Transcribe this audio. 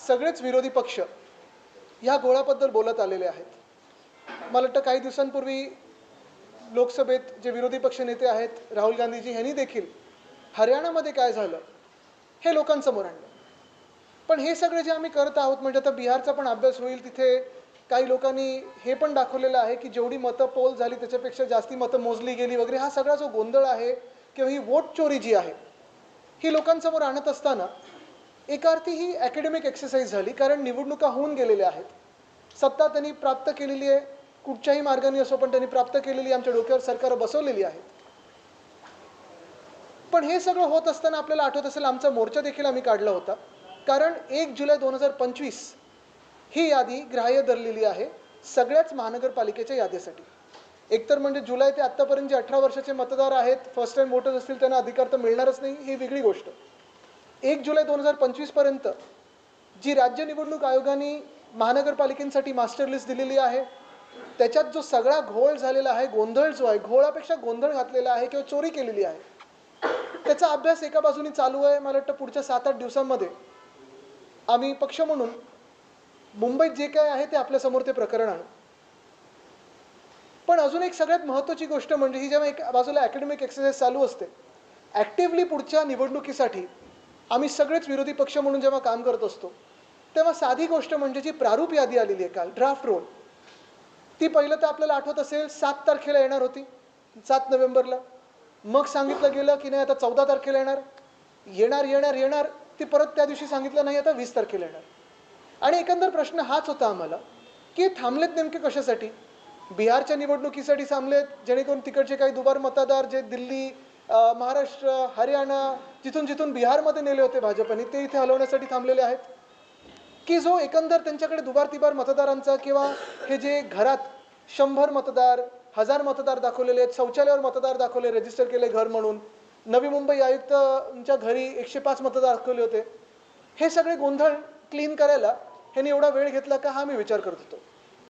सगळेच विरोधी पक्ष ह्या घोळाबद्दल बोलत आलेले आहेत। मला वाटतं काही दिवसांपूर्वी लोकसभेत जे विरोधी पक्ष नेते आहेत राहुल गांधीजी यांनी देखील हरियाणामध्ये काय झालं हे लोकांसमोर आणलं। पण हे सगळे जे आम्ही करत आहोत म्हणजे आता बिहारचा पण अभ्यास होईल, तिथे काही लोकांनी हे पण दाखवलेलं आहे की जेवढी मतं पोल झाली त्याच्यापेक्षा जास्ती मतं मोजली गेली वगैरे, हा सगळा जो गोंधळ आहे किंवा ही वोट चोरी जी आहे ही लोकांसमोर आणत असताना एका अर्थी ही अकॅडमिक एक्सरसाइज झाली, कारण निवडणुका होऊन गेलेल्या आहेत, सत्ता त्यांनी प्राप्त केलेली आहे, कुठच्याही मार्गाने असो पण त्यांनी प्राप्त केलेली, आमच्या डोक्यावर सरकार बसवलेली आहे। पण हे सगळं होत असताना आपल्याला आठवत असेल आमचा मोर्चा देखील आम्ही काढला होता, कारण 1 जुलै 2025 ही यादी ग्राह्य धरलेली आहे सगळ्याच महानगरपालिकेच्या यादीसाठी। एकतर म्हणजे जुलै ते आत्तापर्यंत जे 18 वर्षाचे मतदार आहेत, फर्स्ट टाइम वोटर्स असतील, त्यांना अधिकार तर मिळणारच नाही, ही वेगळी गोष्ट। 1 जुलै 2025 पर्यंत जी राज्य निवडणूक आयोगाने महानगरपालिकेसाठी मास्टर लिस्ट दिलेली आहे त्याच्यात जो सगळा घोळ झालेला आहे, गोंधळ जो आहे, घोळापेक्षा गोंधळ घातलेला आहे किंवा चोरी केलेली आहे, त्याचा अभ्यास एका बाजूने चालू आहे। मला वाटतं पुढच्या 7-8 दिवसांमध्ये आम्ही पक्ष म्हणून मुंबईत जे काय आहे ते आपल्यासमोर ते प्रकरण आणू। पण अजून एक सगळ्यात महत्त्वाची गोष्ट म्हणजे ही जेव्हा एका बाजूला अकॅडमिक एक्सरसाइज चालू असते, ॲक्टिव्हली पुढच्या निवडणुकीसाठी आम्ही सगळेच विरोधी पक्ष म्हणून जेव्हा काम करत असतो तेव्हा साधी गोष्ट म्हणजे जी प्रारूप यादी आलेली आहे काल ड्राफ्ट रोल, ती पहिलं तर आपल्याला आठवत असेल 7 तारखेला येणार होती, 7 नोव्हेंबरला। मग सांगितलं गेलं की नाही आता 14 तारखेला येणार, येणार येणार येणार ती परत त्या दिवशी सांगितलं नाही आता 20 तारखेला येणार। आणि एकंदर प्रश्न हाच होता आम्हाला की थांबलेत नेमके कशासाठी? बिहारच्या निवडणुकीसाठी थांबलेत जेणेकरून तिकडचे काही दुबार मतदार जे दिल्ली, महाराष्ट्र, हरियाणा, जिथून जिथून बिहारमध्ये नेले होते भाजपने, ते इथे हलवण्यासाठी थांबलेले आहेत, की जो एकंदर त्यांच्याकडे दुबार तिबार मतदारांचा किंवा हे जे घरात 100 मतदार, 1000 मतदार दाखवलेले आहेत, शौचालयावर मतदार दाखवले, रजिस्टर केले घर म्हणून, नवी मुंबई आयुक्तांच्या घरी 105 मतदार दाखवले होते, हे सगळे गोंधळ क्लीन करायला ह्यांनी एवढा वेळ घेतला का हा मी विचार करत होतो।